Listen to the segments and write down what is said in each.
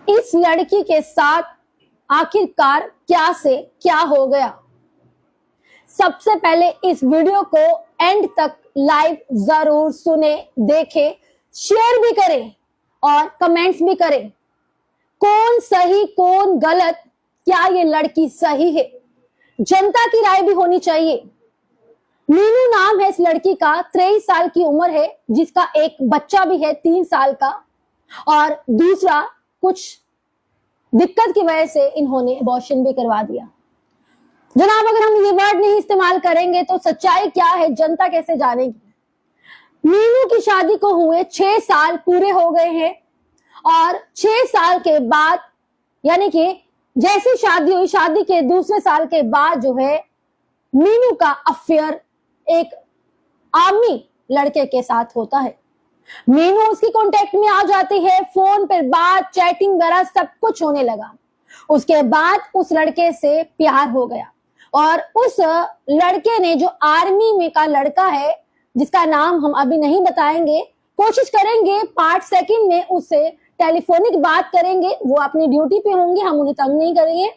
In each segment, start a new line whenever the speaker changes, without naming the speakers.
इस लड़की के साथ आखिरकार क्या से क्या हो गया। सबसे पहले इस वीडियो को एंड तक लाइव जरूर सुने, देखें, शेयर भी करें और कमेंट्स भी करें। कौन सही कौन गलत, क्या ये लड़की सही है, जनता की राय भी होनी चाहिए। मीनू नाम है इस लड़की का, 23 साल की उम्र है, जिसका एक बच्चा भी है 3 साल का, और दूसरा कुछ दिक्कत की वजह से इन्होंने अबॉर्शन भी करवा दिया। जनाब, अगर हम ये वर्ड नहीं इस्तेमाल करेंगे तो सच्चाई क्या है जनता कैसे जानेगी। मीनू की शादी को हुए 6 साल पूरे हो गए हैं और 6 साल के बाद, यानी कि जैसी शादी हुई, शादी के दूसरे साल के बाद जो है मीनू का अफेयर एक आर्मी लड़के के साथ होता है। मीनू उसकी कांटेक्ट में आ जाती है, फोन पर बात, चैटिंग वगैरह सब कुछ होने लगा। उसके बाद उस लड़के से प्यार हो गया और उस लड़के ने, जो आर्मी में का लड़का है जिसका नाम हम अभी नहीं बताएंगे, कोशिश करेंगे पार्ट सेकंड में उससे टेलीफोनिक बात करेंगे। वो अपनी ड्यूटी पे होंगे, हम उन्हें तंग नहीं करेंगे।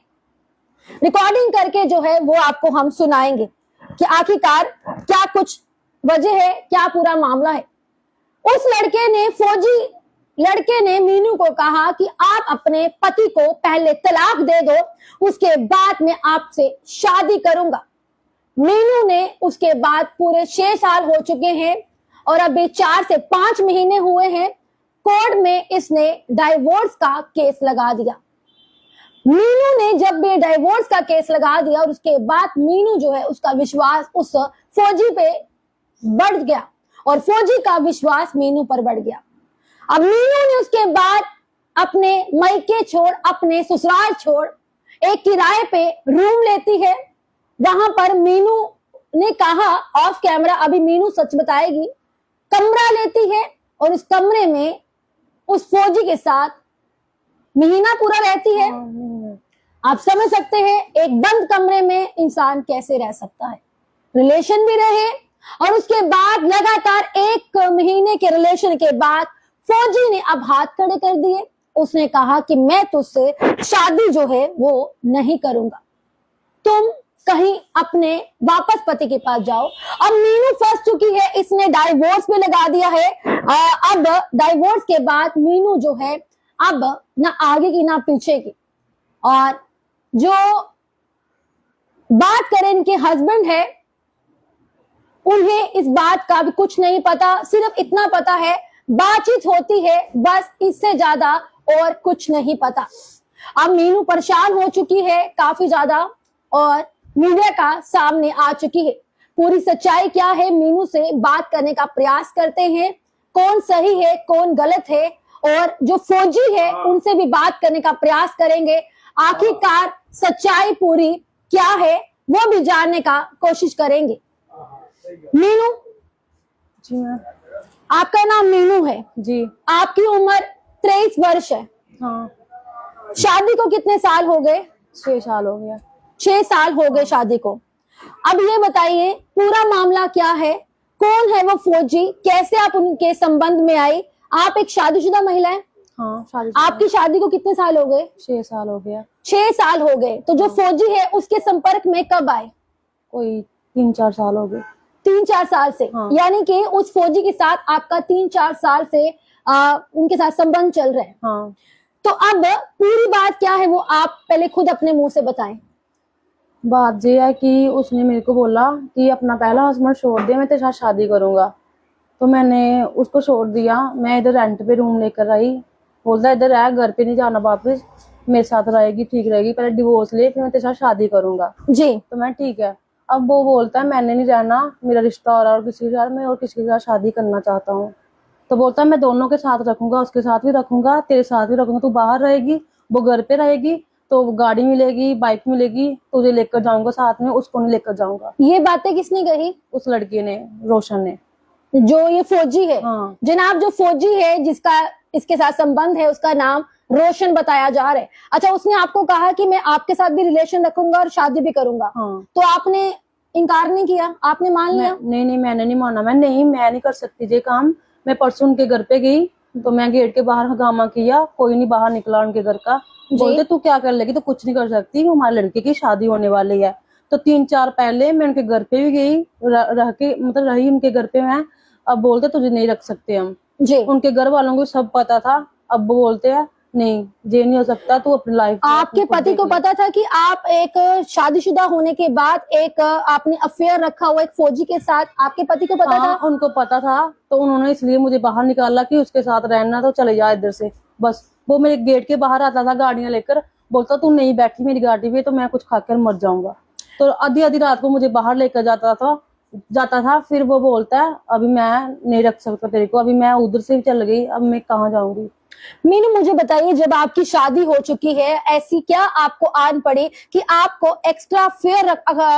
रिकॉर्डिंग करके जो है वो आपको हम सुनाएंगे कि आखिरकार क्या कुछ वजह है, क्या पूरा मामला है। उस फौजी लड़के ने मीनू को कहा कि आप अपने पति को पहले तलाक दे दो, उसके बाद मैं आपसे शादी करूंगा। मीनू ने उसके बाद पूरे 6 साल हो चुके हैं और अभी 4 से 5 महीने हुए हैं, कोर्ट में इसने डाइवोर्स का केस लगा दिया। मीनू ने जब भी डाइवोर्स का केस लगा दिया और उसके बाद मीनू जो है उसका विश्वास उस फौजी पे बढ़ गया और फौजी का विश्वास मीनू पर बढ़ गया। अब मीनू ने उसके बाद अपने मायके छोड़, अपने ससुराल छोड़ एक किराए पे रूम लेती है। वहां पर मीनू ने कहा ऑफ कैमरा, अभी मीनू सच बताएगी, कमरा लेती है और उस कमरे में उस फौजी के साथ महीना पूरा रहती है। आप समझ सकते हैं एक बंद कमरे में इंसान कैसे रह सकता है। रिलेशन भी रहे और उसके बाद लगातार 1 महीने के रिलेशन के बाद फौजी ने अब हाथ खड़े कर दिए। उसने कहा कि मैं तुझसे शादी जो है वो नहीं करूंगा, तुम कहीं अपने वापस पति के पास जाओ। अब मीनू फंस चुकी है, इसने डाइवोर्स भी लगा दिया है। अब डाइवोर्स के बाद मीनू जो है अब ना आगे की ना पीछे की। और जो बात करें इनके हस्बैंड है, उन्हें इस बात का भी कुछ नहीं पता, सिर्फ इतना पता है बातचीत होती है, बस इससे ज्यादा और कुछ नहीं पता। अब मीनू परेशान हो चुकी है काफी ज्यादा और मीडिया का सामने आ चुकी है। पूरी सच्चाई क्या है, मीनू से बात करने का प्रयास करते हैं, कौन सही है कौन गलत है, और जो फौजी है उनसे भी बात करने का प्रयास करेंगे। आखिरकार सच्चाई पूरी क्या है वो भी जानने का कोशिश करेंगे। मीनू
जी मैम।
आपका नाम मीनू है
जी।
आपकी उम्र 23 वर्ष है।
हाँ।
शादी को कितने साल हो गए?
6 साल हो गया।
6 साल हो गए शादी को। अब ये बताइए पूरा मामला क्या है, कौन है वो फौजी, कैसे आप उनके संबंध में आई? आप एक शादीशुदा महिला है?
हाँ, शादी।
आपकी शादी को कितने साल हो गए?
6 साल हो गया।
6 साल हो गए। तो जो फौजी है उसके संपर्क में कब आए?
कोई 3-4 साल हो गए।
3-4 साल से?
हाँ।
यानी कि उस फौजी के साथ आपका 3-4 साल से उनके साथ संबंध चल रहे हैं।
हाँ।
तो अब पूरी बात क्या है वो आप पहले खुद अपने मुंह से बताएं।
बात ये है कि उसने मेरे को बोला कि अपना पहला हस्बैंड छोड़ दे, मैं तेरे साथ शादी करूंगा। तो मैंने उसको छोड़ दिया। मैं इधर रेंट पे रूम लेकर आई। बोलता इधर है, घर पे नहीं जाना वापस, मेरे साथ रहेगी ठीक रहेगी, पहले डिवोर्स ले फिर मैं तेरे साथ शादी करूंगा।
जी।
तो मैं ठीक है। अब वो बोलता है मैंने नहीं रहना, मेरा रिश्ता हो रहा है और किसी के साथ, मैं और किसी के साथ शादी करना चाहता हूँ। तो बोलता है मैं दोनों के साथ रखूंगा, उसके साथ भी रखूंगा, तेरे साथ भी रखूंगा। तू बाहर रहेगी, वो घर पे रहेगी, तो गाड़ी मिलेगी, बाइक मिलेगी, तुझे लेकर जाऊंगा साथ में, उसको नहीं लेकर जाऊंगा।
ये बातें किसने कही?
उस लड़के ने, रोशन ने।
जो ये फौजी है?
हाँ।
जनाब, जो फौजी है जिसका इसके साथ संबंध है उसका नाम रोशन बताया जा रहा है। अच्छा, उसने आपको कहा कि मैं आपके साथ भी रिलेशन रखूंगा और शादी भी करूंगा।
हाँ।
तो आपने इनकार नहीं किया, आपने मान लिया?
नहीं, मैंने नहीं माना। मैं नहीं कर सकती ये काम। मैं परसों उनके घर पे गई, तो मैं गेट के बाहर हंगामा किया, कोई नहीं बाहर निकला उनके घर का। बोलते तू क्या कर लेगी, तो कुछ नहीं कर सकती, हमारे लड़के की शादी होने वाली है। तो 3-4 पहले मैं उनके घर पे भी गई, रह के मतलब रही उनके घर पे मैं। अब बोलते तुझे नहीं रख सकते हम।
जी।
उनके घर वालों को सब पता था। अब वो बोलते हैं नहीं ये नहीं हो सकता, तू अपनी लाइफ
आपके पति को पता था कि आप एक शादीशुदा होने के बाद एक आपने अफेयर रखा हुआ एक फौजी के साथ, आपके पति को पता
हाँ,
था?
उनको पता था। तो उन्होंने इसलिए मुझे बाहर निकाला कि उसके साथ रहना तो चले जा इधर से। बस वो मेरे गेट के बाहर आता था गाड़ियां लेकर, बोलता तू नहीं बैठी मेरी गाड़ी पे तो मैं कुछ खाकर मर जाऊंगा। तो आधी आधी रात को मुझे बाहर लेकर जाता था। फिर वो बोलता है अभी मैं नहीं रख सकता तेरे को, अभी मैं उधर से चल गई, अब मैं कहाँ जाऊंगी।
मीनू मुझे बताइए, जब आपकी शादी हो चुकी है, ऐसी क्या आपको आन पड़ी कि आपको एक्स्ट्रा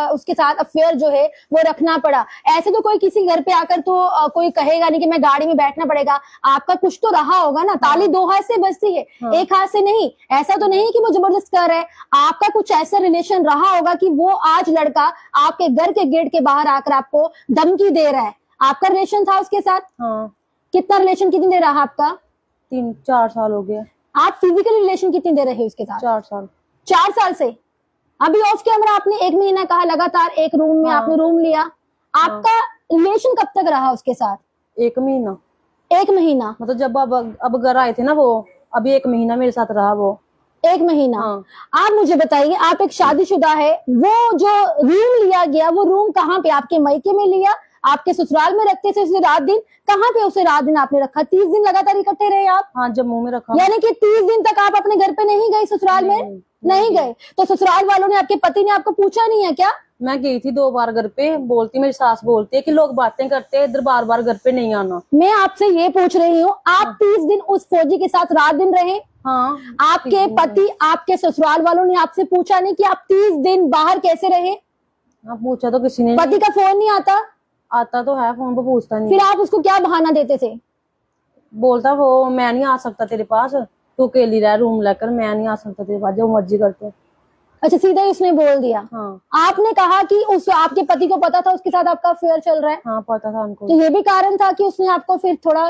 उसके साथ अफेयर जो है वो रखना पड़ा? ऐसे तो कोई किसी घर पे आकर तो कोई कहेगा नहीं कि मैं गाड़ी में बैठना पड़ेगा। आपका कुछ तो रहा होगा ना, ताली 2 हाथ से बजती है,
हाँ।
एक हाथ से नहीं। ऐसा तो नहीं कि वो जबरदस्त कर रहा है, आपका कुछ ऐसा रिलेशन रहा होगा कि वो आज लड़का आपके घर के गेट के बाहर आकर आपको धमकी दे रहा है। आपका रिलेशन था उसके साथ?
हाँ,
कितना रिलेशन, कितनी देर रहा आपका?
3-4 साल हो गया।
आप फिजिकल रिलेशन कितनी देर रहे उसके साथ?
4 साल।
4 साल से? अभी ऑफ कैमरा आपने 1 महीना कहा लगातार एक रूम में आपने रूम लिया। आपका रिलेशन कब तक रहा उसके साथ?
1 महीना।
1 महीना
मतलब जब अब घर आए थे ना वो, अभी 1 महीना मेरे साथ रहा वो।
1 महीना।
हाँ।
आप मुझे बताइए, आप एक शादीशुदा है, वो जो रूम लिया गया वो रूम कहाँ पे, आपके मायके में लिया, आपके ससुराल में रखते थे उसे रात दिन? कहाँ पे उसे रात दिन आपने रखा? 30 दिन लगातार इकट्ठे रहे आप?
हाँ, जम्मू में रखा।
यानी कि 30 दिन तक आप अपने घर पे नहीं गए, ससुराल में नहीं गए? तो ससुराल वालों ने, आपके पति ने आपको पूछा नहीं है क्या?
मैं गई थी 2 बार घर पे, बोलती मेरी सास बोलती है कि लोग बातें करते हैं, इधर बार बार घर पे नहीं आना।
मैं आपसे ये पूछ रही हूँ, आप 30 दिन उस फौजी के साथ रात दिन रहे?
हाँ।
आपके पति, आपके ससुराल वालों ने आपसे पूछा नहीं कि आप 30 दिन बाहर कैसे रहे?
हाँ, पूछा तो किसी ने
पति का फोन नहीं आता?
आता तो है, फोन पे पूछता नहीं।
फिर आप उसको क्या बहाना देते थे?
बोलता वो मैं नहीं आ सकता तेरे पास, तू अकेली रह रूम लेकर, मैं नहीं आ सकता तेरे पास, जो मर्जी करते।
अच्छा, सीधा ही उसने बोल दिया?
हाँ।
आपने कहा कि उस आपके पति को पता था उसके साथ आपका अफेयर चल रहा है?
हाँ, पता था उनको।
तो ये भी कारण था कि उसने आपको फिर थोड़ा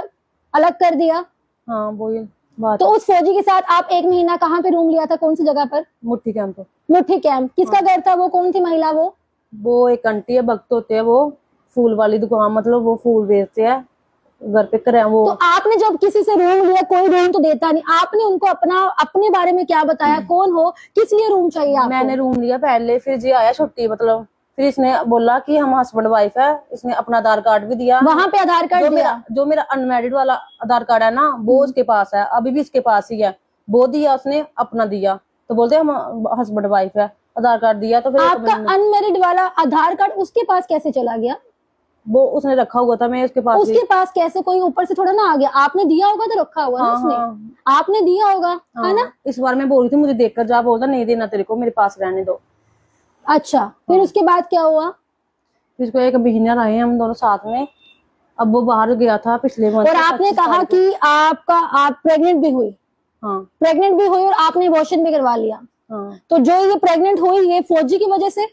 अलग कर दिया?
हाँ, वो ये बात।
तो उस फौजी के साथ आप 1 महीना कहाँ पे रूम लिया था, कौन सी जगह पर?
मुट्ठी कैंप।
मुट्ठी कैंप। किसका घर था वो, कौन थी महिला
वो एक आंटी है, भक्त होते हैं वो, फूल वाली दुकान, मतलब वो फूल बेचते हैं घर पे करे वो।
तो आपने जब किसी से रूम लिया, कोई रूम तो देता नहीं, आपने उनको अपने बारे में क्या बताया, कौन हो, किस लिए रूम चाहिए आपको?
मैंने रूम लिया पहले, फिर जी आया छुट्टी, मतलब फिर इसने बोला कि हम हस्बैंड वाइफ है, इसने अपना आधार कार्ड भी दिया।
वहां पे आधार कार्ड दिया?
जो मेरा अनमैरिड वाला आधार कार्ड है ना, वो उसके पास है, अभी भी इसके पास ही है, वो दिया उसने, अपना दिया। तो बोलते हम हस्बैंड वाइफ है, आधार कार्ड दिया। तो फिर
आपका अनमैरिड वाला आधार कार्ड उसके पास कैसे चला गया?
वो उसने रखा हुआ था, मैं उसके पास
उसके पास कैसे, कोई ऊपर से थोड़ा ना आ गया? आपने दिया होगा तो रखा हुआ ना उसने। आपने दिया होगा, है ना?
इस बार मैं बोल रही थी मुझे देखकर जा, बोलता नहीं देना तेरे को, मेरे पास रहने दो।
अच्छा, फिर उसके बाद क्या हुआ?
फिर इसको 1 महीना रहे हम दोनों साथ में। अब वो बाहर गया था पिछले मंथ।
और आपने कहा कि आप प्रेग्नेंट भी हुई?
हाँ।
प्रेग्नेंट भी हुई और आपने अबॉर्शन भी करवा लिया?
हाँ।
तो जो ये प्रेग्नेंट हुई ये फौजी की वजह से?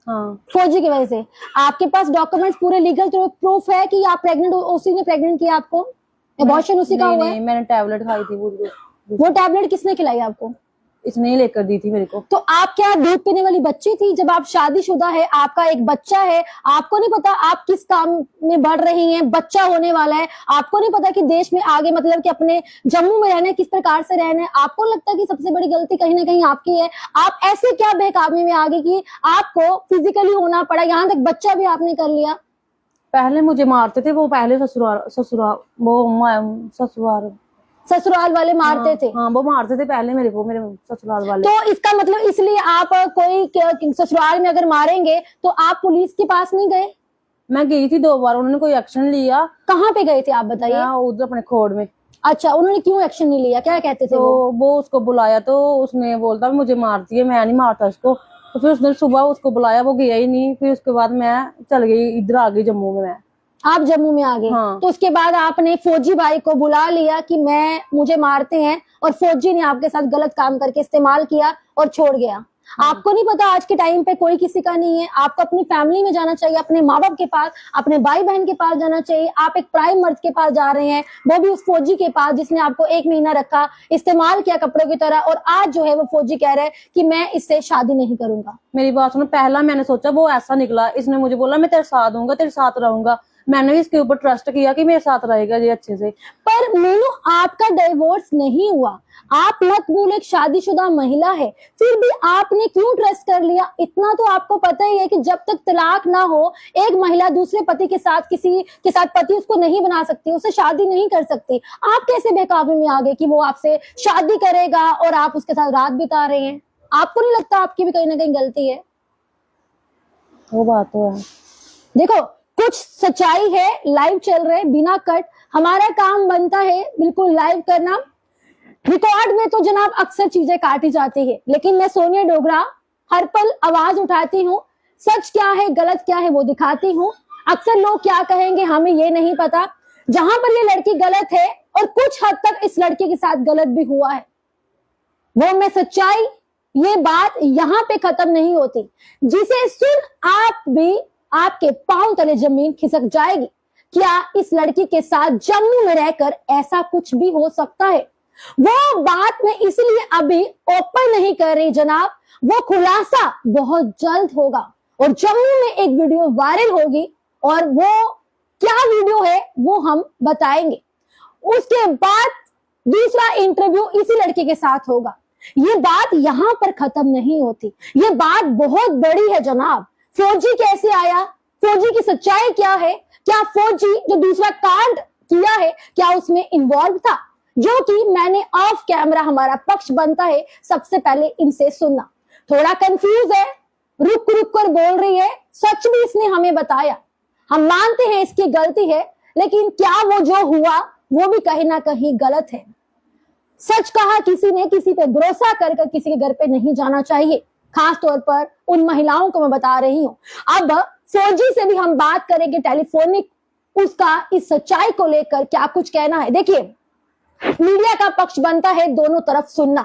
हाँ।
फौजी की वजह से। आपके पास डॉक्यूमेंट्स पूरे लीगल प्रूफ है कि आप प्रेग्नेंट, उसी ने प्रेग्नेंट किया आपको? अबॉर्शन उसी का हुआ है?
मैंने टैबलेट खाई थी
वो टैबलेट किसने खिलाई आपको?
इसने ही लेकर दी थी मेरे को।
तो आप क्या दूध पीने वाली बच्ची थी? जब आप शादीशुदा है, आपका एक बच्चा है, आपको नहीं पता आप किस काम में बढ़ रही हैं, बच्चा होने वाला है, आपको नहीं पता कि देश में आगे मतलब कि अपने जम्मू में रहना है, किस प्रकार से रहना है, आपको लगता है कि सबसे बड़ी गलती कहीं ना कहीं आपकी है? आप ऐसे क्या बेकामी में आ गए कि आपको फिजिकली होना पड़ा, यहाँ तक बच्चा भी आपने कर लिया?
पहले मुझे मारते थे वो, पहले
ससुराल वाले मारते थे?
हाँ, वो मारते थे पहले मेरे को, मेरे ससुराल वाले।
तो इसका मतलब इसलिए आप कोई ससुराल में अगर मारेंगे तो आप पुलिस के पास नहीं गए?
मैं गई थी 2 बार, उन्होंने कोई एक्शन लिया।
कहाँ पे गए थे आप बताइए?
उधर अपने खोड़ में।
अच्छा, उन्होंने क्यों एक्शन नहीं लिया, क्या कहते थे?
तो वो उसको बुलाया तो उसने बोलता मुझे मारती है, मैं नहीं मारता इसको। तो फिर उसने सुबह उसको बुलाया, वो गया ही नहीं। फिर उसके बाद मैं चल गई, इधर आ गई जम्मू में। मैं
आप जम्मू में आ गए?
हाँ।
तो उसके बाद आपने फौजी भाई को बुला लिया कि मुझे मारते हैं, और फौजी ने आपके साथ गलत काम करके इस्तेमाल किया और छोड़ गया। आपको नहीं पता आज के टाइम पे कोई किसी का नहीं है। आपको अपनी फैमिली में जाना चाहिए, अपने माँ बाप के पास, अपने भाई बहन के पास जाना चाहिए। आप एक प्राइम मर्द के पास जा रहे हैं, वो भी उस फौजी के पास जिसने आपको 1 महीना रखा, इस्तेमाल किया कपड़ों की तरह, और आज जो है वो फौजी कह रहा है कि मैं इससे शादी नहीं करूंगा।
मेरी बात सुनो, पहला मैंने सोचा वो ऐसा निकला, इसने मुझे बोला मैं तेरे साथ दूंगा, तेरे साथ रहूंगा, मैंने भी इसके ऊपर ट्रस्ट किया कि मेरे साथ रहेगा ये अच्छे से।
पर मीनू, आपका डिवोर्स नहीं हुआ, आप मत भूलो एक शादीशुदा महिला है, फिर भी आपने क्यों ट्रस्ट कर लिया? इतना तो आपको पता ही है कि जब तक तलाक ना हो एक महिला दूसरे पति के साथ, किसी के साथ पति उसको नहीं बना सकती, उससे शादी नहीं कर सकती। आप कैसे बेकाबू में आ गए कि वो आपसे शादी करेगा और आप उसके साथ रात बिता रहे हैं? आपको नहीं लगता आपकी भी कहीं ना कहीं गलती है?
वो बात तो है।
देखो, कुछ सच्चाई है, लाइव चल रहे बिना कट, हमारा काम बनता है बिल्कुल लाइव करना। रिकॉर्ड में तो जनाब अक्सर चीजें काटी जाती है, लेकिन मैं सोनिया डोगरा हर पल आवाज उठाती हूँ, सच क्या है गलत क्या है वो दिखाती हूँ। अक्सर लोग क्या कहेंगे हमें ये नहीं पता। जहां पर ये लड़की गलत है और कुछ हद तक इस लड़के के साथ गलत भी हुआ है, वो मैं सच्चाई, ये बात यहाँ पे खत्म नहीं होती, जिसे सुन आप भी, आपके पांव तले जमीन खिसक जाएगी। क्या इस लड़की के साथ जम्मू में रहकर ऐसा कुछ भी हो सकता है? वो बात मैं इसलिए अभी ओपन नहीं कर रही जनाब, वो खुलासा बहुत जल्द होगा और जम्मू में एक वीडियो वायरल होगी, और वो क्या वीडियो है वो हम बताएंगे। उसके बाद दूसरा इंटरव्यू इसी लड़के के साथ होगा। ये बात यहां पर खत्म नहीं होती, ये बात बहुत बड़ी है जनाब। फौजी कैसे आया, फौजी की सच्चाई क्या है, क्या फौजी जो दूसरा कांड किया है क्या उसमें इन्वॉल्व था, जो कि मैंने ऑफ कैमरा, हमारा पक्ष बनता है सबसे पहले इनसे सुनना। थोड़ा कंफ्यूज है, रुक रुक कर बोल रही है, सच भी इसने हमें बताया, हम मानते हैं इसकी गलती है, लेकिन क्या वो जो हुआ वो भी कहीं ना कहीं गलत है। सच कहा, किसी ने किसी पे भरोसा कर किसी के घर पे नहीं जाना चाहिए, खास तौर पर उन महिलाओं को मैं बता रही हूं। अब फौजी से भी हम बात करेंगे टेलीफोनिक, उसका इस सच्चाई को लेकर क्या कुछ कहना है। देखिए, मीडिया का पक्ष बनता है दोनों तरफ सुनना।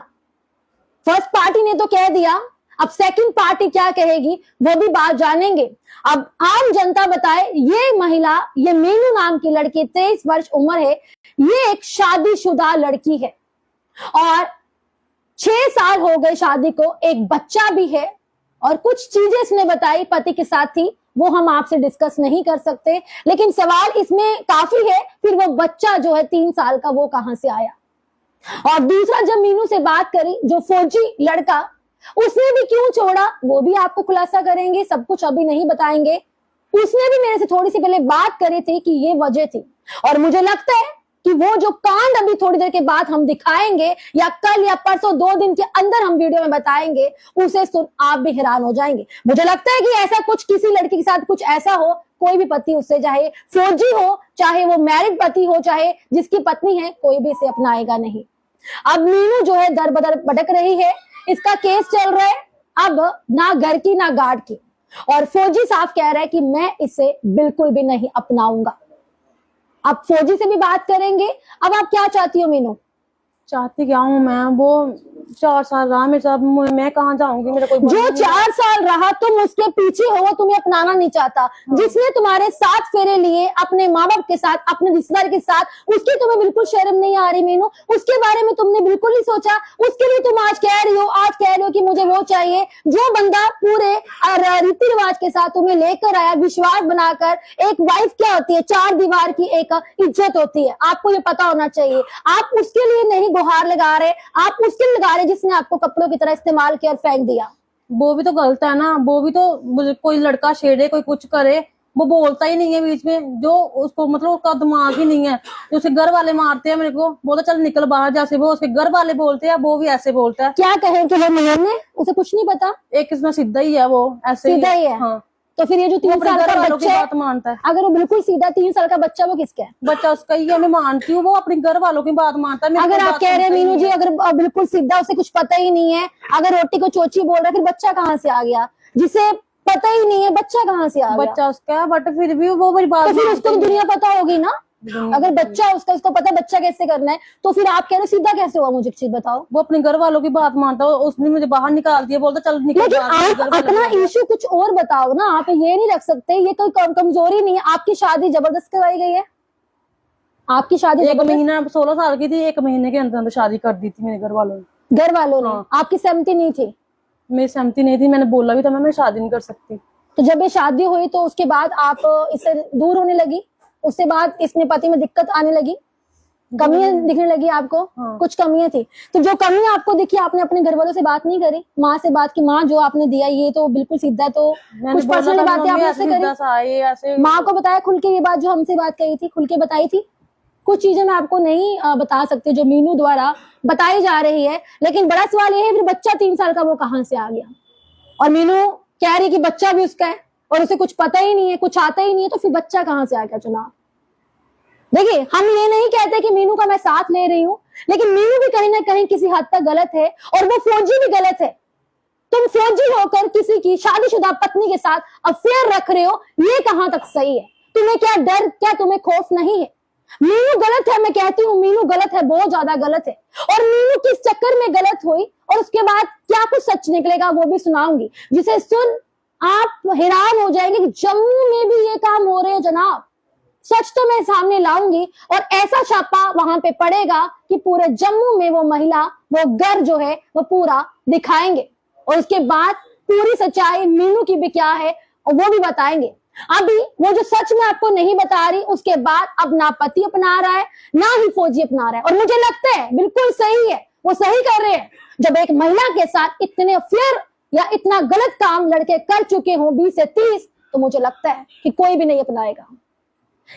फर्स्ट पार्टी ने तो कह दिया, अब सेकंड पार्टी क्या कहेगी वो भी बात जानेंगे। अब आम जनता बताए, ये महिला, ये मीनू नाम की लड़की, 23 वर्ष उम्र है, ये एक शादीशुदा लड़की है और 6 साल हो गए शादी को, एक बच्चा भी है, और कुछ चीजें इसने बताई पति के साथ थी, वो हम आपसे डिस्कस नहीं कर सकते, लेकिन सवाल इसमें काफी है, फिर वो बच्चा जो है 3 साल का वो कहां से आया। और दूसरा, जब मीनू से बात करी, जो फौजी लड़का, उसने भी क्यों छोड़ा वो भी आपको खुलासा करेंगे, सब कुछ अभी नहीं बताएंगे। उसने भी मेरे से थोड़ी सी पहले बात करी थी कि ये वजह थी, और मुझे लगता है कि वो जो कांड अभी थोड़ी देर के बाद हम दिखाएंगे, या कल या परसों 2 दिन के अंदर हम वीडियो में बताएंगे, उसे सुन आप भी हैरान हो जाएंगे। मुझे लगता है कि ऐसा कुछ किसी लड़की के साथ कुछ ऐसा हो, कोई भी पति उससे, चाहे फौजी हो, चाहे वो मैरिड पति हो, चाहे जिसकी पत्नी है, कोई भी इसे अपनाएगा नहीं। अब मीनू जो है दर बदर भटक रही है, इसका केस चल रहा है, अब ना घर की ना गार्ड की, और फौजी साफ कह रहा है कि मैं इसे बिल्कुल भी नहीं अपनाऊंगा। अब फौजी से भी बात करेंगे। अब आप क्या चाहती हो मीनू?
चाहती क्या हूँ मैं, वो 4 साल रहा मेरे साथ, मैं कहाँ जाऊंगी, मेरा कोई
जो 4 साल रहा तुम उसके पीछे हो, वो तुम्हें अपनाना नहीं चाहता। जिसने तुम्हारे 7 फेरे लिए अपने माँ बाप के साथ, अपने रिश्तेदार के साथ, उसकी तुम्हें बिल्कुल शर्म नहीं आ रही मीनू, उसके बारे में तुमने बिल्कुल नहीं सोचा। उसके लिए तुम आज कह रही हो कि मुझे वो चाहिए। जो बंदा पूरे रीति रिवाज के साथ तुम्हें लेकर आया, विश्वास बनाकर, एक वाइफ क्या होती है, 4 दीवार की एक इज्जत होती है, आपको ये पता होना चाहिए। आप उसके लिए नहीं गुहार लगा रहे, आप उसके लिए लगा रहे जिसने आपको कपड़ों की तरह इस्तेमाल किया और फेंक दिया।
वो भी तो गलत है ना, वो भी तो, कोई लड़का छेड़े, कोई कुछ करे, वो बोलता ही नहीं है बीच में, जो उसको मतलब उसका दिमाग ही नहीं है। जो उसके घर वाले मारते हैं मेरे को, बोलता चल निकल बाहर, जैसे वो उसके घर वाले बोलते हैं वो भी ऐसे बोलता है।
क्या कहें कि वो मेयर ने, उसे कुछ नहीं पता,
एक कितना सीधा ही है, वो ऐसे
सीधा ही है।
हाँ।
तो फिर ये जो 3 साल का बच्चा है,
बात मानता है,
अगर वो बिल्कुल सीधा 3 साल का बच्चा, वो किसका है?
बच्चा उसका ही है, मैं मानती हूँ, वो अपने घर वालों की बात मानता है।
अगर आप कह रहे हैं मीनू जी, अगर बिल्कुल सीधा, उसे कुछ पता ही नहीं है, अगर रोटी को चोची बोल रहा है, फिर बच्चा कहाँ से आ गया? जिसे पता ही नहीं है, बच्चा कहाँ से आ गया?
बच्चा उसका है, बट फिर भी वो मेरी बात,
तो फिर उसको दुनिया पता होगी ना। अगर बच्चा उसका, उसको पता है बच्चा कैसे करना है, तो फिर आप कह रहे हो सीधा कैसे हुआ? मुझे एक चीज बताओ।
वो अपने घर वालों की बात मानता है, उसने मुझे बाहर निकाल दिया, बोलता चल निकल
लेकिन
बाहर, मेरे घर
आप
वाले
अपना
बोल रहे हैं।
इशू कुछ और बताओ ना, आप ये नहीं रख सकते। ये कोई कमजोरी नहीं है। आपकी शादी जबरदस्त करवाई गई है, आपकी शादी
एक
जबरदस्त
महीना 16 साल की थी, 1 महीने के अंदर अंदर शादी कर दी थी मेरे घर वालों ने।
घर वालों ने?
हाँ।
आपकी सहमति नहीं थी?
मेरी सहमति नहीं थी, मैंने बोला भी था मैं शादी नहीं कर सकती।
तो जब ये शादी हुई तो उसके बाद आप इससे दूर होने लगी, उसके बाद इसमें पति में दिक्कत आने लगी, कमियां दिखने लगी आपको?
हाँ।
कुछ कमियां थी, तो जो कमियां आपको दिखी, आपने अपने घर वालों से बात नहीं करी, माँ से बात की? माँ जो आपने दिया ये तो बिल्कुल सीधा, तो
मैंने
कुछ पर्सनल बातें आपने उससे करी?
ऐसे
माँ को बताया खुल के? ये बात जो हमसे बात कही थी खुल के बताई थी? कुछ चीजें मैं आपको नहीं बता सकती जो मीनू द्वारा बताई जा रही है, लेकिन बड़ा सवाल ये है फिर बच्चा 3 साल का वो कहाँ से आ गया? और मीनू कह रही कि बच्चा भी उसका है और उसे कुछ पता ही नहीं है, कुछ आता ही नहीं है, तो फिर बच्चा कहाँ से आ गया चुनाव? देखिए, हम ये नहीं कहते कि मीनू का मैं साथ ले रही हूं, लेकिन मीनू भी कहीं ना कहीं किसी हद तक गलत है और वो फौजी भी गलत है। तुम फौजी होकर किसी की शादीशुदा पत्नी के साथ अफेयर रख रहे हो, ये कहां तक सही है? तुम्हें क्या डर, क्या तुम्हें खौफ नहीं है? मीनू गलत है, मैं कहती हूँ मीनू गलत है, बहुत ज्यादा गलत है। और मीनू किस चक्कर में गलत हुई और उसके बाद क्या कुछ सच निकलेगा वो भी सुनाऊंगी, जिसे सुन आप हैरान हो जाएंगे कि जम्मू में भी ये काम हो रहे हैं जनाब। सच तो मैं सामने लाऊंगी और ऐसा छापा वहां पे पड़ेगा कि पूरे जम्मू में वो महिला, वो घर जो है वो पूरा दिखाएंगे और उसके बाद पूरी सच्चाई मीनू की भी क्या है और वो भी बताएंगे। अभी वो जो सच मैं आपको नहीं बता रही, उसके बाद अब ना पति अपना रहा है ना ही फौजी अपना रहा है, और मुझे लगता है बिल्कुल सही है, वो सही कर रहे हैं। जब एक महिला के साथ इतने अफेयर या इतना गलत काम लड़के कर चुके हों 20 से 30, तो मुझे लगता है कि कोई भी नहीं अपनाएगा।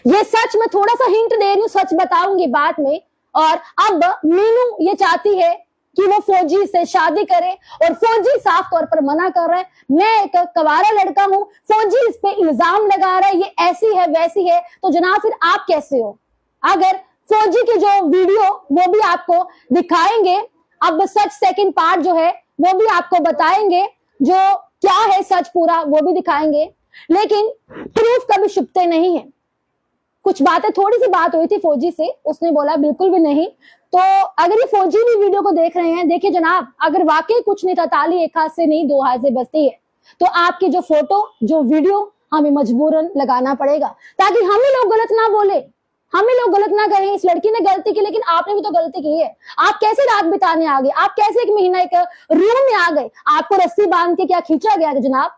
ये सच मैं थोड़ा सा हिंट दे रही हूँ, सच बताऊंगी बाद में। और अब मीनू ये चाहती है कि वो फौजी से शादी करे और फौजी साफ तौर पर मना कर रहा है। मैं एक कवारा लड़का हूं, फौजी इस पे इल्जाम लगा रहा है, ये ऐसी है वैसी है, तो जनाब फिर आप कैसे हो? अगर फौजी की जो वीडियो वो भी आपको दिखाएंगे, अब सच सेकंड पार्ट जो है वो भी आपको बताएंगे, जो क्या है सच पूरा वो भी दिखाएंगे, लेकिन प्रूफ कभी छुपते नहीं है। कुछ बातें, थोड़ी सी बात हुई थी फौजी से, उसने बोला बिल्कुल भी नहीं। तो अगर ये फौजी भी वीडियो को देख रहे हैं, देखिए जनाब, अगर वाकई कुछ नहीं था, ताली एक हाथ से नहीं 2 हाथ से बजती है, तो आपकी जो फोटो, जो वीडियो हमें मजबूरन लगाना पड़ेगा, ताकि हमें लोग गलत ना बोले, हमें लोग गलत ना कहें इस लड़की ने गलती की, लेकिन आपने भी तो गलती की है। आप कैसे रात बिताने आ गए? आप कैसे 1 महीना एक रूम में आ गए? आपको रस्सी बांध के क्या खींचा गया जनाब?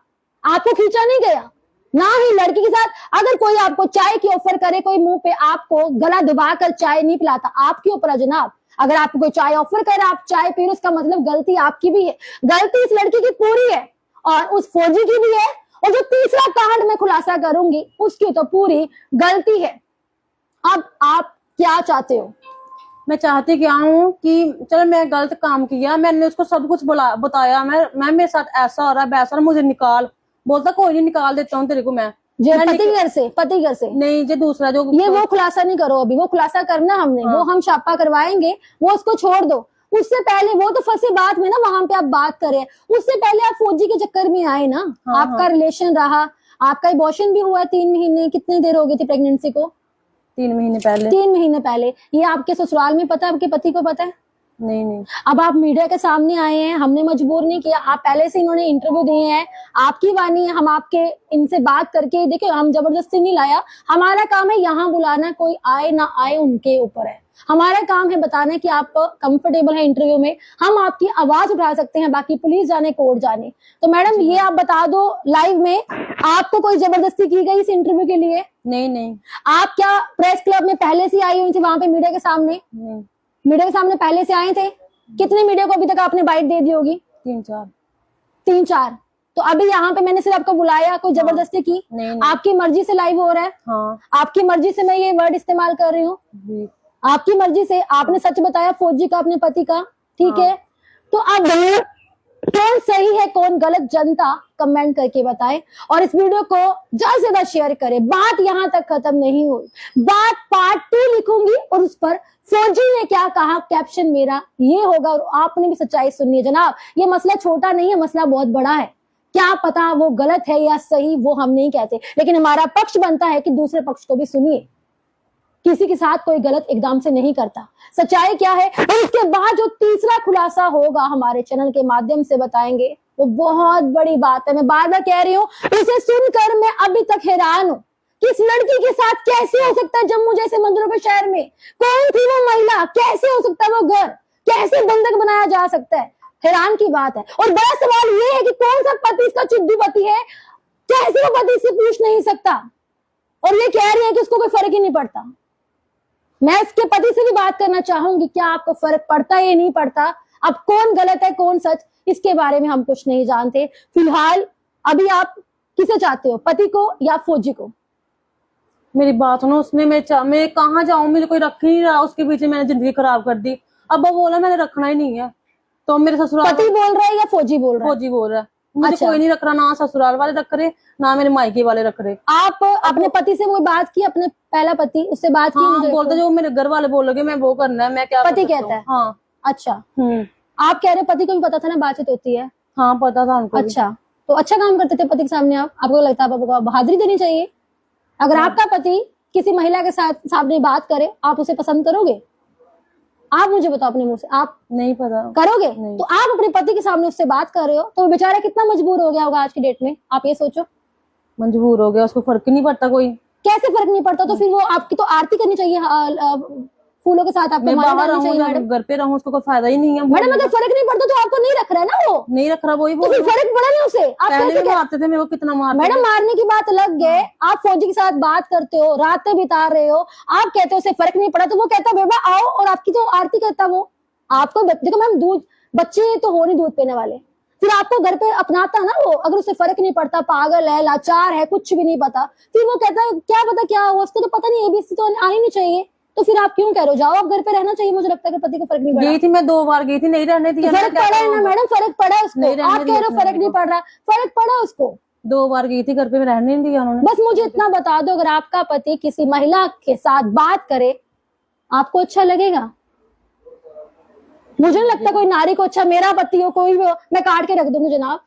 आपको खींचा नहीं गया, ना ही लड़की के साथ। अगर कोई आपको चाय की ऑफर करे, कोई मुंह पे आपको गला दबाकर चाय नहीं पिलाता, आपके ऊपर है जनाब। अगर आपको कोई चाय ऑफर करे, आप चाय पी लो, उसका मतलब गलती आपकी भी है। गलती इस लड़की की पूरी है और उस फौजी की भी है, और जो तीसरा कांड मैं खुलासा करूंगी उसकी तो पूरी गलती है। अब आप क्या चाहते हो?
मैं चाहती क्या हूँ कि चलो मैं गलत काम किया, मैंने उसको सब कुछ बताया, मैं मेरे साथ ऐसा हो रहा है वैसा, मुझे निकाल। बोलता कोई नहीं, निकाल देता हूँ तेरे को मैं
पति घर से? पति घर से
नहीं, जो दूसरा जो
ये वो खुलासा नहीं करो अभी, वो खुलासा करना हमने। हाँ। वो हम छापा करवाएंगे, वो उसको छोड़ दो। उससे पहले वो तो फंसी बात में ना, वहां पे आप बात करें, उससे पहले आप फौजी के चक्कर में आए ना। हाँ, आपका रिलेशन रहा, आपका अबॉर्शन भी हुआ 3 महीने, कितनी देर हो गई थी प्रेगनेंसी को?
3 महीने पहले।
3 महीने पहले। ये आपके ससुराल में पता है, आपके पति को पता है?
नहीं।
अब आप मीडिया के सामने आए हैं, हमने मजबूर नहीं किया, आप पहले से इन्होंने इंटरव्यू दिए हैं, आपकी वाणी है, हम आपके इनसे बात करके, देखिए हम जबरदस्ती नहीं लाया, हमारा काम है यहाँ बुलाना, कोई आए ना आए उनके ऊपर है। हमारा काम है बताना कि आप कंफर्टेबल है इंटरव्यू में, हम आपकी आवाज उठा सकते हैं, बाकी पुलिस जाने कोर्ट जाने। तो मैडम ये आप बता दो लाइव में, आपको कोई जबरदस्ती की गई इस इंटरव्यू के लिए?
नहीं।
आप क्या प्रेस क्लब में पहले से आई हुई थी वहां पे मीडिया के सामने?
नहीं।
मीडिया के सामने पहले से आए थे? कितने मीडिया को अभी तक आपने बाइट दे दी होगी? 3-4। तो अभी यहाँ पे मैंने सिर्फ आपको बुलाया, कोई जबरदस्ती की?
नहीं।
आपकी मर्जी से लाइव हो रहा है?
हाँ।
आपकी मर्जी से मैं ये वर्ड इस्तेमाल कर रही हूँ, आपकी मर्जी से। आपने सच बताया फौजी का, अपने पति का, ठीक है। तो अब कौन सही है कौन गलत, जनता कमेंट करके बताए और इस वीडियो को ज्यादा से ज्यादा शेयर करें। बात यहाँ तक खत्म नहीं हुई, बात पार्ट 2 लिखूंगी और उस पर फौजी ने क्या कहा, कैप्शन मेरा ये होगा और आपने भी सच्चाई सुननी है जनाब। ये मसला छोटा नहीं है, मसला बहुत बड़ा है। क्या पता वो गलत है या सही, वो हम नहीं कहते, लेकिन हमारा पक्ष बनता है कि दूसरे पक्ष को भी सुनिए। किसी के साथ कोई गलत एकदम से नहीं करता। सच्चाई क्या है और इसके बाद जो तीसरा खुलासा होगा हमारे चैनल के माध्यम से बताएंगे, वो बहुत बड़ी बात है। मैं बार बार कह रही हूँ, इसे सुनकर मैं अभी तक हैरान हूँ कि इस लड़की के साथ कैसे हो सकता है जम्मू जैसे मंदिरों के शहर में। कौन थी वो महिला, कैसे हो सकता है वो घर, कैसे बंधक बनाया जा सकता है, हैरान की बात है। और बड़ा सवाल ये है कि कौन सा पति इसका चुद्दू पति है, कैसे वो पति से पूछ नहीं सकता और ये कह रही है कि उसको कोई फर्क ही नहीं पड़ता। मैं इसके पति से भी बात करना चाहूंगी, क्या आपको फर्क पड़ता है या नहीं पड़ता, अब कौन गलत है कौन सच, इसके बारे में हम कुछ नहीं जानते। फिलहाल अभी आप किसे चाहते हो, पति को या फौजी को?
मेरी बात सुनो, उसने मैं कहाँ जाऊं, मुझे कोई रख ही नहीं रहा, उसके पीछे मैंने जिंदगी खराब कर दी। अब वो बोला मैंने रखना ही नहीं है, तो मेरे ससुराल
पति बोल रहा है या फौजी बोल रहा है?
फौजी बोल रहा है मुझे
अच्छा।
कोई नहीं रख रहा, ना ससुराल वाले रख रहे ना मेरे मायके वाले रख रहे।
आप अपने पति से वो बात की, अपने पहला पति, उससे बात की?
हाँ, बोलते जो मेरे घर वाले बोलोगे मैं वो करना है, मैं क्या
पति कहता है?
हाँ।
अच्छा, आप कह रहे पति को भी पता था ना बातचीत होती है?
हाँ पता था उनको।
अच्छा, तो अच्छा काम करते थे पति के सामने आप, आपको लगता है आपको बहादुरी देनी चाहिए? अगर आपका पति किसी महिला के साथ सामने बात करे, आप उसे पसंद करोगे? आप मुझे बताओ अपने मुंह से, आप
नहीं पता
करोगे?
नहीं।
तो आप अपने पति के सामने उससे बात कर रहे हो, तो वो बेचारा कितना मजबूर हो गया होगा आज की डेट में, आप ये सोचो।
मजबूर हो गया, उसको फर्क ही नहीं पड़ता कोई।
कैसे फर्क नहीं पड़ता? तो फिर वो आपकी तो आरती करनी चाहिए, फूलों के साथ आपको
मैं
माला
बाहर
डालनी चाहिए।
रहूं
मैडम
घर पे रहूं, उसको कोई फायदा ही नहीं है।
मैडम अगर फर्क नहीं पड़ता तो आपको नहीं रख रहा है ना वो,
नहीं रख रहा, वही
तो
बोल
फिर फर्क पड़ा नहीं उसे। आप
पहले
कैसे
भी मारते थे मेरे को, कितना मारते
मैडम मारने की बात अलग है, आप फौजी के साथ बात करते हो, रातें बिता रहे हो, आप कहते हो उसे फर्क नहीं पड़ा, तो वो कहता बेबा आओ और आपकी तो आरती करता वो। आपको देखो मैम, दूध बच्चे तो हो नहीं दूध पीने वाले, फिर आपको घर पे अपनाता ना वो। अगर उसे फर्क नहीं पड़ता, पागल है, लाचार है, कुछ भी नहीं पता, फिर वो कहता है क्या पता क्या हुआ, उसको तो पता नहीं, एबीसी तो आनी नहीं चाहिए, तो फिर आप क्यों कह रहे हो जाओ आप घर पे रहना चाहिए? मुझे लगता है कि पति को फर्क नहीं पड़ा।
गई थी मैं 2 बार गई थी, नहीं रहने दिया।
फर्क पड़ा है ना मैडम, फर्क पड़ा है उसको। आप कह रहे हो फर्क नहीं पड़ रहा, फर्क पड़ा उसको।
2 बार गई थी घर पे, रहने नहीं दिया उन्होंने।
बस मुझे इतना बता दो, अगर आपका पति किसी महिला के साथ बात करे, आपको अच्छा लगेगा? मुझे नहीं लगता कोई नारी को अच्छा, मेरा पति हो कोई भी हो, मैं काट के रख दूंगी जनाब,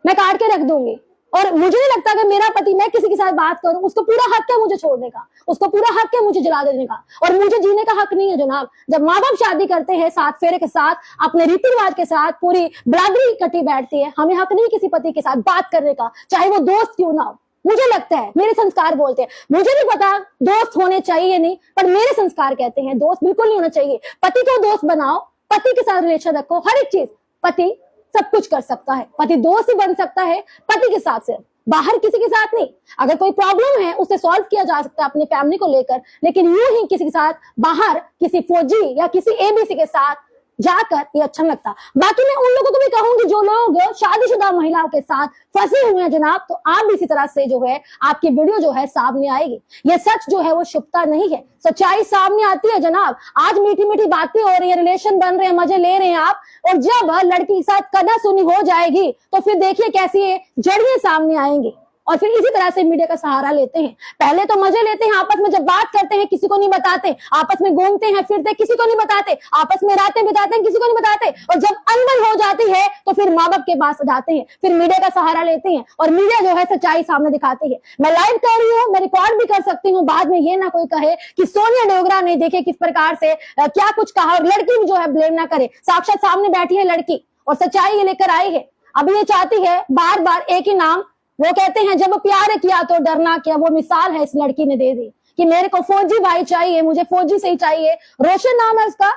मैं काट के रख दूंगी। और मुझे नहीं लगता कि मेरा पति, मैं किसी के साथ बात करूं, उसको पूरा हक है मुझे छोड़ने का, उसको पूरा हक है मुझे जला देने का, और मुझे जीने का हक नहीं है जनाब। जब माँ बाप शादी करते हैं 7 फेरे के साथ, अपने रीति रिवाज के साथ, पूरी बिरादरी इकट्ठी बैठती है, हमें हक नहीं किसी पति के साथ बात करने का, चाहे वो दोस्त क्यों ना हो। मुझे लगता है, मेरे संस्कार बोलते हैं, मुझे नहीं पता दोस्त होने चाहिए या नहीं, पर मेरे संस्कार कहते हैं दोस्त बिल्कुल नहीं होना चाहिए। पति को दोस्त बनाओ, पति के साथ रिलेशन रखो, हर एक चीज। पति सब कुछ कर सकता है, पति दोस्त ही बन सकता है पति के साथ, से बाहर किसी के साथ नहीं। अगर कोई प्रॉब्लम है उसे सॉल्व किया जा सकता है अपनी फैमिली को लेकर, लेकिन यूं ही किसी के साथ बाहर, किसी फौजी या किसी एबीसी के साथ जाकर ये अच्छा नहीं लगता। बाकी मैं उन लोगों को भी कहूंगी जो लोग शादीशुदा महिलाओं के साथ फंसे हुए हैं जनाब, तो आप भी इसी तरह से जो है आपकी वीडियो जो है सामने आएगी। ये सच जो है वो छुपता नहीं है, सच्चाई सामने आती है जनाब। आज मीठी मीठी बातें हो रही है, रिलेशन बन रहे हैं, मजे ले रहे हैं आप, और जब लड़की के साथ कदासुनी हो जाएगी तो फिर देखिए कैसी जड़ियां सामने आएंगी। और फिर इसी तरह से मीडिया का सहारा लेते हैं। पहले तो मजे लेते हैं, आपस में जब बात करते हैं किसी को नहीं बताते, आपस में घूमते हैं फिरते किसी को नहीं बताते, आपस में रातें बिताते हैं किसी को नहीं बताते, और जब अनबन हो जाती है तो फिर माँ बाप के पास जाते हैं, फिर मीडिया का सहारा लेते हैं, और मीडिया जो है सच्चाई सामने दिखाती है। मैं लाइव कर रही हूँ, मैं रिकॉर्ड भी कर सकती हूँ, बाद में ये ना कोई कहे कि सोनिया डोगरा ने देखे किस प्रकार से क्या कुछ कहा, और लड़की भी जो है ब्लेम ना करे। साक्षात सामने बैठी है लड़की और सच्चाई ये लेकर आई है। अभी ये चाहती है बार बार एक ही नाम, वो कहते हैं जब प्यार किया तो डरना क्या, वो मिसाल है इस लड़की ने दे दी कि मेरे को फौजी भाई चाहिए, मुझे फौजी से ही चाहिए। रोशन नाम है उसका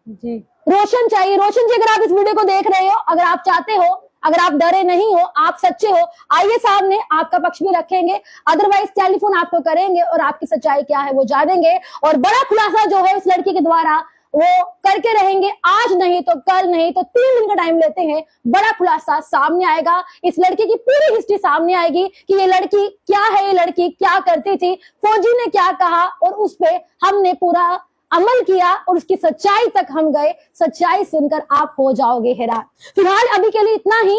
जी,
रोशन चाहिए। रोशन जी, अगर आप इस वीडियो को देख रहे हो, अगर आप चाहते हो, अगर आप डरे नहीं हो, आप सच्चे हो, आइए सामने, आपका पक्ष भी रखेंगे, अदरवाइज टेलीफोन आपको करेंगे और आपकी सच्चाई क्या है वो जानेंगे। और बड़ा खुलासा जो है उस लड़की के द्वारा वो करके रहेंगे, आज नहीं तो कल, नहीं तो 3 दिन का टाइम लेते हैं, बड़ा खुलासा सामने आएगा। इस लड़की की पूरी हिस्ट्री सामने आएगी कि ये लड़की क्या है, ये लड़की क्या करती थी, फौजी ने क्या कहा, और उस पे हमने पूरा अमल किया और उसकी सच्चाई तक हम गए। सच्चाई सुनकर आप हो जाओगे हैरान। फिलहाल अभी के लिए इतना ही,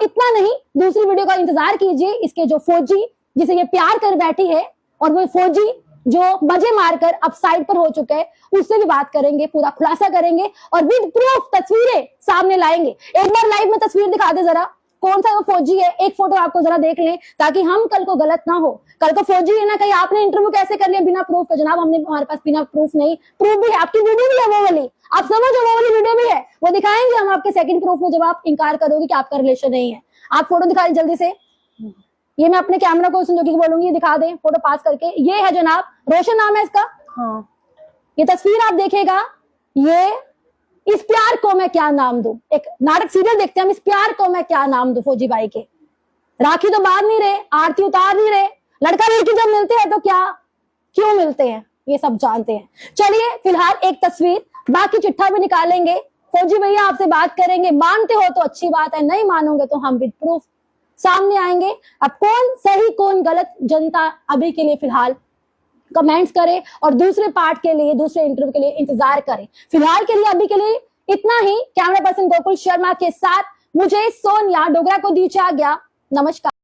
इतना नहीं, दूसरी वीडियो का इंतजार कीजिए। इसके जो फौजी जिसे ये प्यार कर बैठी है, और वो फौजी जो मजे मारकर अब साइड पर हो चुके हैं, उससे भी बात करेंगे, पूरा खुलासा करेंगे और विद प्रूफ तस्वीरें सामने लाएंगे। एक बार लाइव में तस्वीर दिखा दे जरा, कौन सा वो फौजी है, एक फोटो आपको जरा देख लें, ताकि हम कल को गलत ना हो, कल को फौजी है ना, कहीं आपने इंटरव्यू कैसे कर लिया बिना प्रूफ के? जनाब हमने, हमारे पास बिना प्रूफ नहीं, प्रूफ भी है, आपकी वीडियो भी है वो वाली, आप समझो वो वाली वीडियो भी है, वो दिखाएंगे हम आपके सेकंड प्रूफ में, जब आप इनकार करोगे कि आपका रिलेशन नहीं है। आप फोटो दिखा जल्दी से, ये मैं अपने कैमरा को संजोगी को बोलूंगी दिखा दे फोटो पास करके। ये है जनाब, रोशन नाम है इसका।
हाँ
ये तस्वीर आप देखिएगा, ये इस प्यार को मैं क्या नाम दूं, एक नाटक सीरियल देखते हैं हम, इस प्यार को मैं क्या नाम दूं फौजी भाई के। राखी तो बांध नहीं रहे, आरती उतार नहीं रहे, लड़का लड़की जब मिलते हैं तो क्या क्यों मिलते हैं ये सब जानते हैं। चलिए फिलहाल एक तस्वीर, बाकी चिट्ठा भी निकालेंगे, फौजी भैया आपसे बात करेंगे, मानते हो तो अच्छी बात है, नहीं मानोगे तो हम विद प्रूफ सामने आएंगे। अब कौन सही कौन गलत, जनता अभी के लिए फिलहाल कमेंट्स करे और दूसरे पार्ट के लिए, दूसरे इंटरव्यू के लिए इंतजार करें। फिलहाल के लिए अभी के लिए इतना ही। कैमरा पर्सन गोकुल शर्मा के साथ मुझे सोनिया डोगरा को दीजिए आज्ञा। नमस्कार।